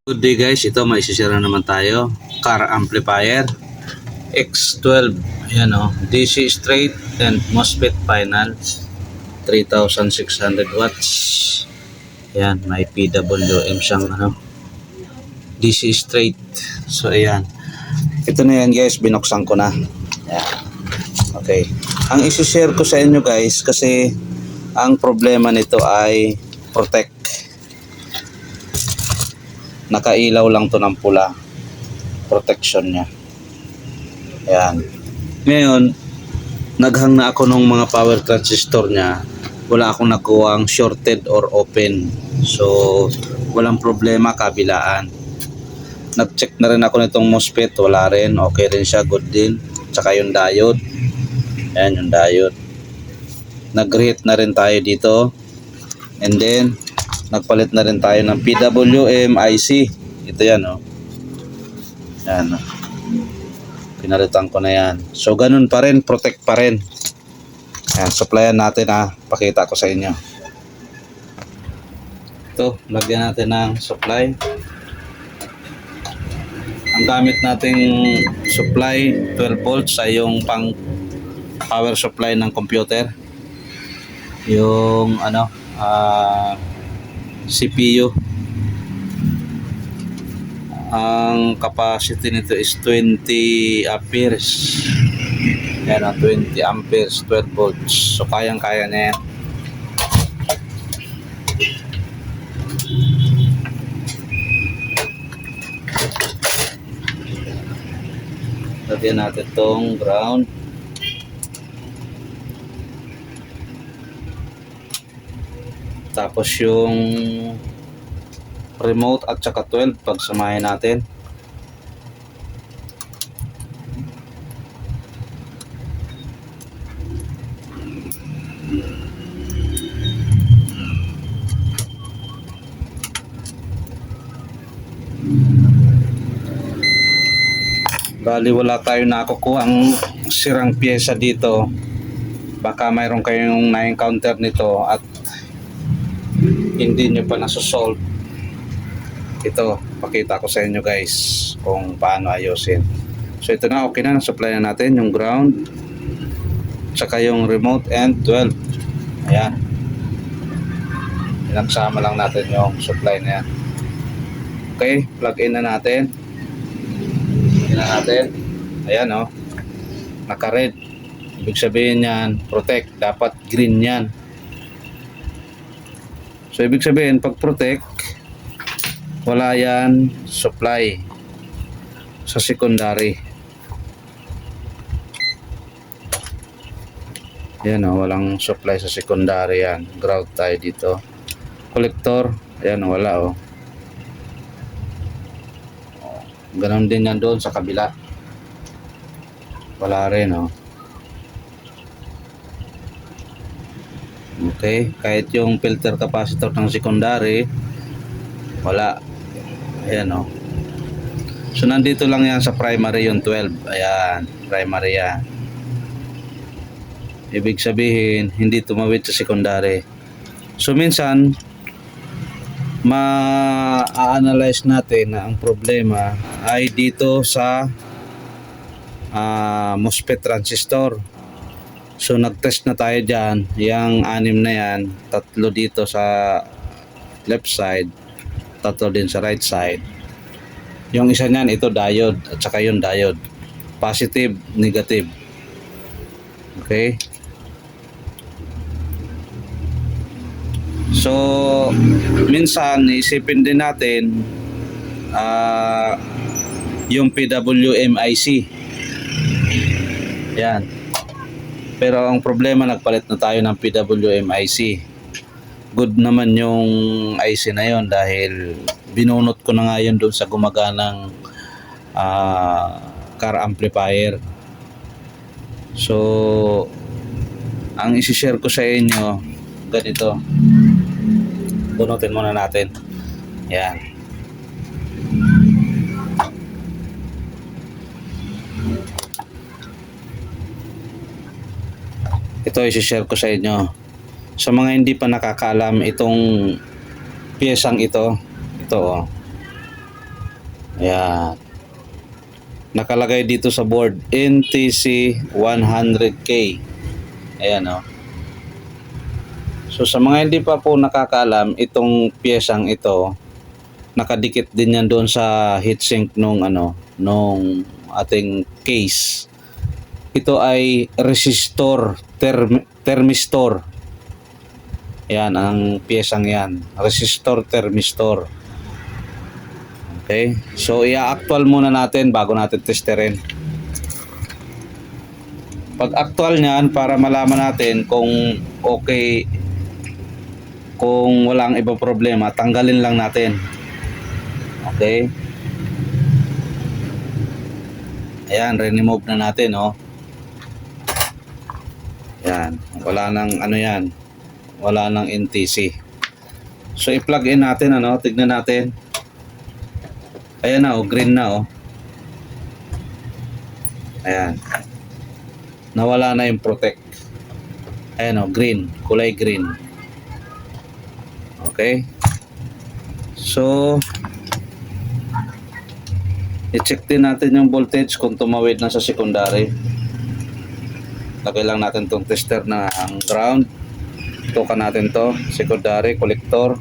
Good day guys, ito may isishare na naman tayo. Car amplifier X12, ayan o, DC straight and MOSFET final 3600 watts. Ayan, may PWM siyang DC straight. So ayan, ito na yan guys, binuksan ko na. Ayan. Okay, ang isishare ko sa inyo guys, kasi ang problema nito ay protect. Nakailaw lang to ng pula, protection niya. Ayan. Ngayon, naghang na ako ng mga power transistor niya. Wala akong nakuhang shorted or open. So, walang problema, kabilaan. Nag-check na rin ako nitong MOSFET, wala rin. Okay rin siya, good din. Tsaka yung diode. Ayan yung diode. Nag-reheat na rin tayo dito. And then, nagpalit na rin tayo ng PWM IC. Ito yan o. Yan o. Pinalitan ko na yan. So ganun pa rin, protect pa rin. Yan, supplyan natin ha. Pakita ko sa inyo. Ito, lagyan natin ng supply. Ang gamit nating supply 12 volts ay yung pang power supply ng computer. Yung CPU. Ang capacity nito is 20 amperes. Yan, 20 amperes, 12 volts. So kayang-kaya na yan. Lagyan natin tong ground. Tapos yung remote at saka 12 pagsamahin natin. Bali wala tayo nakukuha ang sirang pyesa dito. Baka mayroon kayong na-encounter nito at hindi nyo pa nasusolve. Ito, pakita ko sa inyo guys kung paano ayusin. So ito na, okay na, supply na natin yung ground tsaka yung remote and 12. Ayan, pinagsama lang natin yung supply na yan. Okay, plug in na natin. Ayan o, naka red, ibig sabihin yan protect, dapat green yan. So ibig sabihin pag protect, wala yan supply sa secondary. Yan o, walang supply sa secondary yan. Ground tayo dito. Collector, ayan o, wala o. Ganon din yan doon sa kabila. Wala rin o. Okay, kahit yung filter capacitor ng secondary wala. Ayan o. So nandito lang yan sa primary yung 12. Ayan, primary yan. Ibig sabihin hindi tumawid sa secondary. So minsan ma-analyze natin na ang problema ay dito sa MOSFET transistor. So nag-test na tayo dyan. Yung 6 na yan, 3 dito sa left side, 3 din sa right side. Yung isa niyan, ito diode at saka yung diode. Positive, negative. Okay. So minsan isipin din natin yung PWM IC. Yan. Pero ang problema, nagpalit na tayo ng PWM IC. Good naman yung IC na yon dahil binunot ko na nga yun doon sa gumaganang car amplifier. So ang isi-share ko sa inyo ganito. Bunutin muna natin. Yan. Ito i-share ko sa inyo. Sa mga hindi pa nakakaalam itong piyesang ito, ito oh. Ayan. Nakalagay dito sa board NTC 100K. Ayan oh. So sa mga hindi pa po nakakaalam, itong piyesang ito, nakadikit din yan doon sa heatsink nung nung ating case. Ito ay resistor, thermistor. Yan ang piyesang yan, resistor, thermistor. Okay, so i-actual muna natin bago natin testerin. Pag actual niyan, para malaman natin kung okay, kung walang ibang problema, tanggalin lang natin. Okay, ayan, remove na natin oh. Yan, wala nang yan, wala nang NTC. So i-plug in natin tignan natin. Ayan na oh, green na oh. Ayan. Nawala na yung protect. Ayan oh, green, kulay green. Okay. So i-check din natin yung voltage kung tumawid na sa secondary. Lagay lang natin tong tester na ang ground. Tukan natin to, secondary, collector.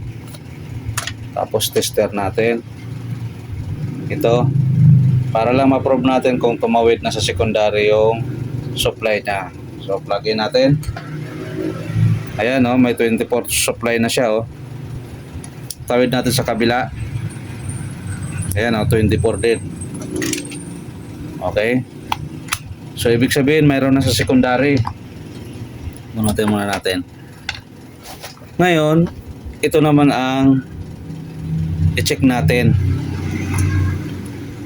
Tapos tester natin. Ito, para lang ma-prove natin kung tumawid na sa secondary yung supply niya. So plug in natin. Ayan oh, may 24 supply na siya oh. Tawid natin sa kabila. Ayan oh, 24 din. Okay. So ibig sabihin mayroon na sa secondary. Bunutin muna natin. Ngayon, ito naman ang i-check natin.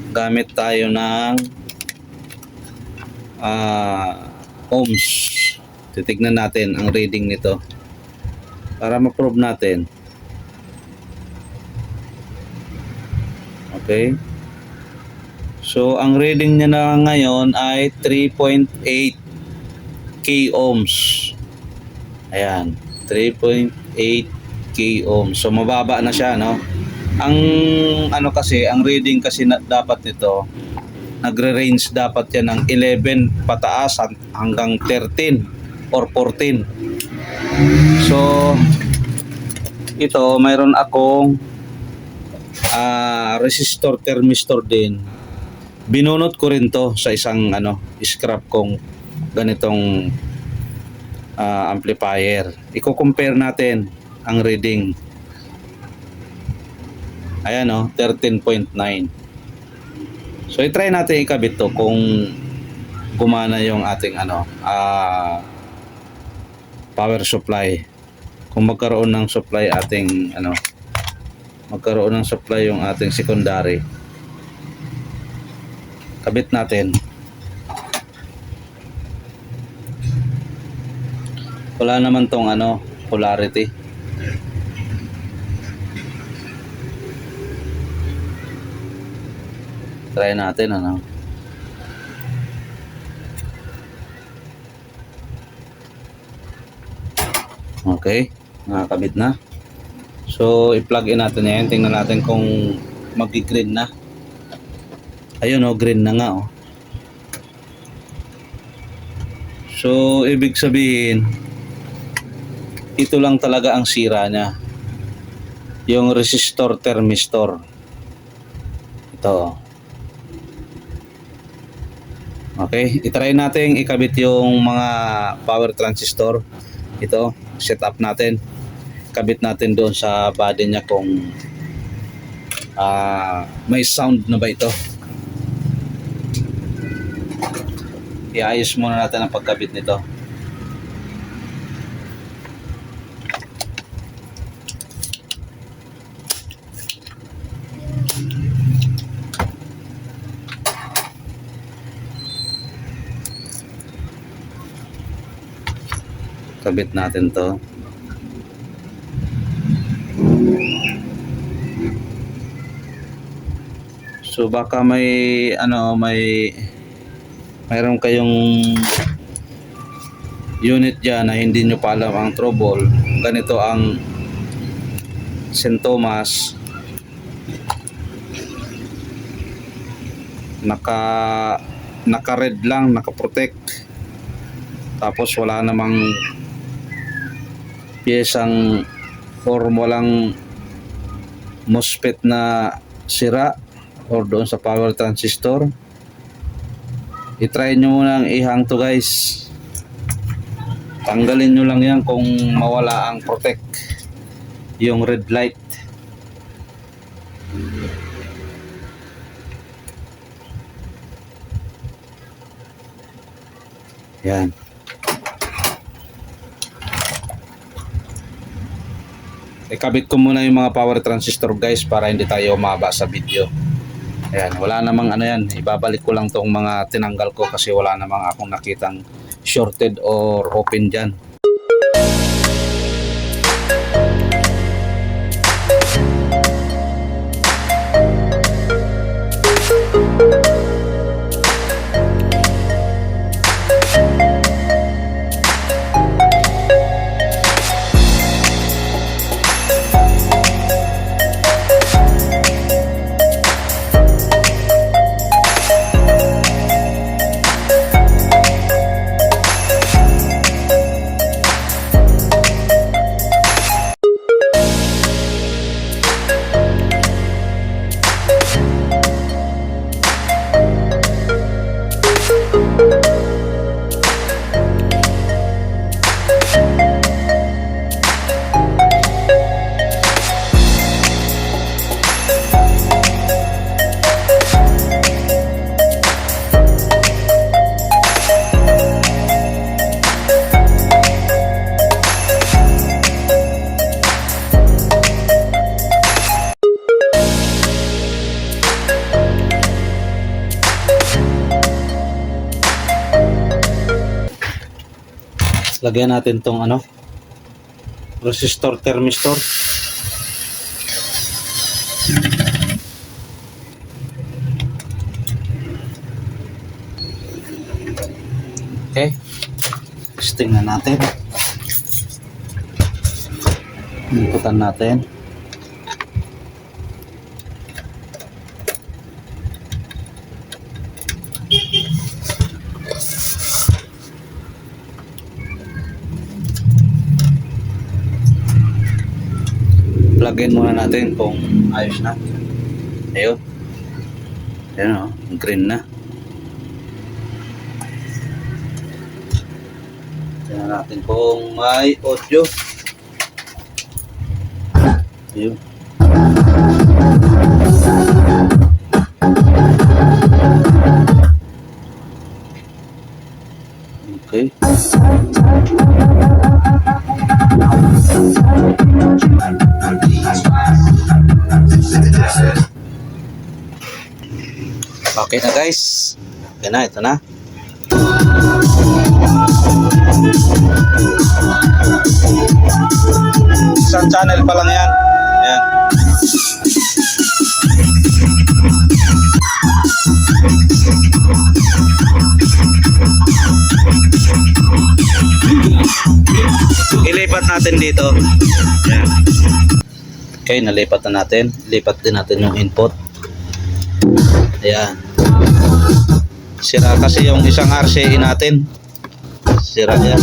Gamit tayo ng ohms. Titignan natin ang reading nito para ma-prove natin. Okay. So ang reading niya na ngayon ay 3.8 k ohms. Ayan, 3.8 k ohms. So mababa na siya, no? Ang kasi, ang reading kasi dapat nito, nagre-range dapat yan ng 11 pataas hanggang 13 or 14. So ito, mayroon akong resistor, thermistor din. Binunot ko rin to sa isang scrap kong ganitong amplifier. Iko-compare natin ang reading. Ayan oh, 13.9. So i-try natin ikabit to kung gumana yung ating power supply. Kung magkaroon ng supply ating magkaroon ng supply yung ating secondary. Kabit natin. Wala naman tong polarity. Try natin Okay, nakakabit na. So i-plug in natin yan. Tingnan natin kung mag-green na. Ayun oh, green na nga oh. So ibig sabihin, ito lang talaga ang sira niya. Yung resistor, thermistor. Ito. Okay, i-try natin ikabit yung mga power transistor. Ito, set up natin. Kabit natin doon sa body niya kung may sound na ba ito. Iayos muna natin ang pagkabit nito. Kabit natin to. So baka mayroon kayong unit dyan na hindi nyo pa alam ang trouble, ganito ang sintomas. Naka red lang, naka protect, tapos wala namang piyesang or walang MOSFET na sira or doon sa power transistor. I-try nyo muna ang ihang to guys. Tanggalin nyo lang yan kung mawala ang protect, yung red light. Yan. Ikabit ko muna yung mga power transistor guys para hindi tayo umaba sa video. Ayan, wala namang ano yan. Ibabalik ko lang tong mga tinanggal ko kasi wala namang akong nakitang shorted or open dyan. Lagyan natin tong ano, resistor thermistor. Okay, testing na natin. Inputan natin. Plugin muna natin kung ayos na. Ayun. Ayun o, green na. Tingnan natin kung may audio. Ayun. Okay. Okay na guys. Okay na, ito na. Isang channel pa lang yan. Ayan. Ilipat natin dito. Ayan. Okay, nalipat na natin. Lipat din natin yung input. Ayan. Sira kasi yung isang RCA natin. Sira yan.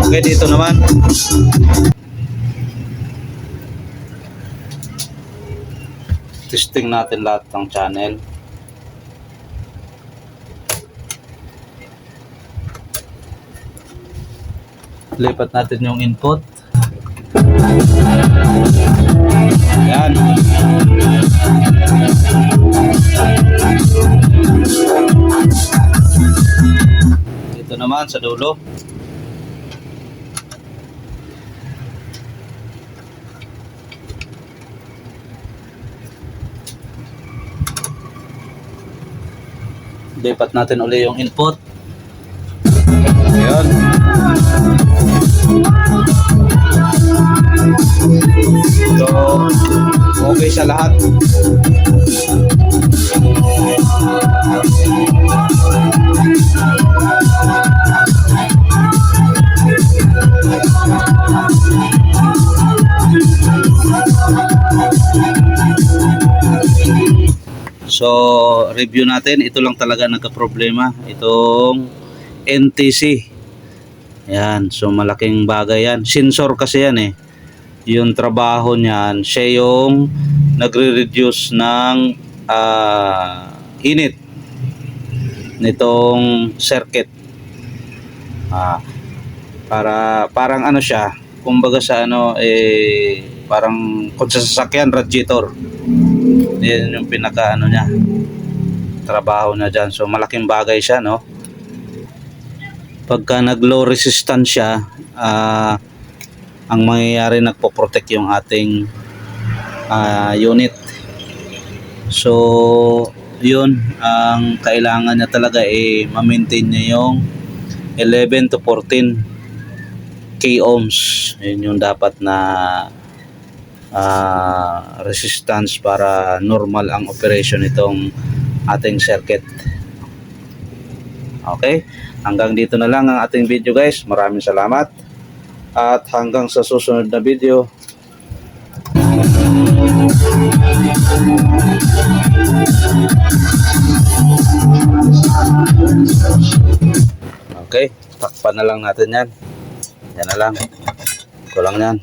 Okay, dito naman. Testing natin lahat ng channel. Lipat natin yung input. Ayan. Ito naman sa dulo. Lipat natin uli yung input. Ayan. So, okay sa lahat. So, review natin. Ito lang talaga nagka-problema. Itong NTC. Yan. So, malaking bagay yan. Sensor kasi yan eh. Yung trabaho niyan, siya yung nagre-reduce ng init nitong circuit. Parang ano siya, kumbaga sa ano, parang kung sa sasakyan, radiator. Yan yung pinaka ano niya, trabaho na dyan. So malaking bagay siya, no? Pagka nag low resistance siya, ang mangyayari, nagpo-protect yung ating unit. So yun, ang kailangan niya talaga ma-maintain niya yung 11 to 14 k ohms. Yun yung dapat na resistance para normal ang operation itong ating circuit. Okay, hanggang dito na lang ang ating video guys. Maraming salamat at hanggang sa susunod na video. Okay, takpan na lang natin yan. Yan na lang, kulang yan.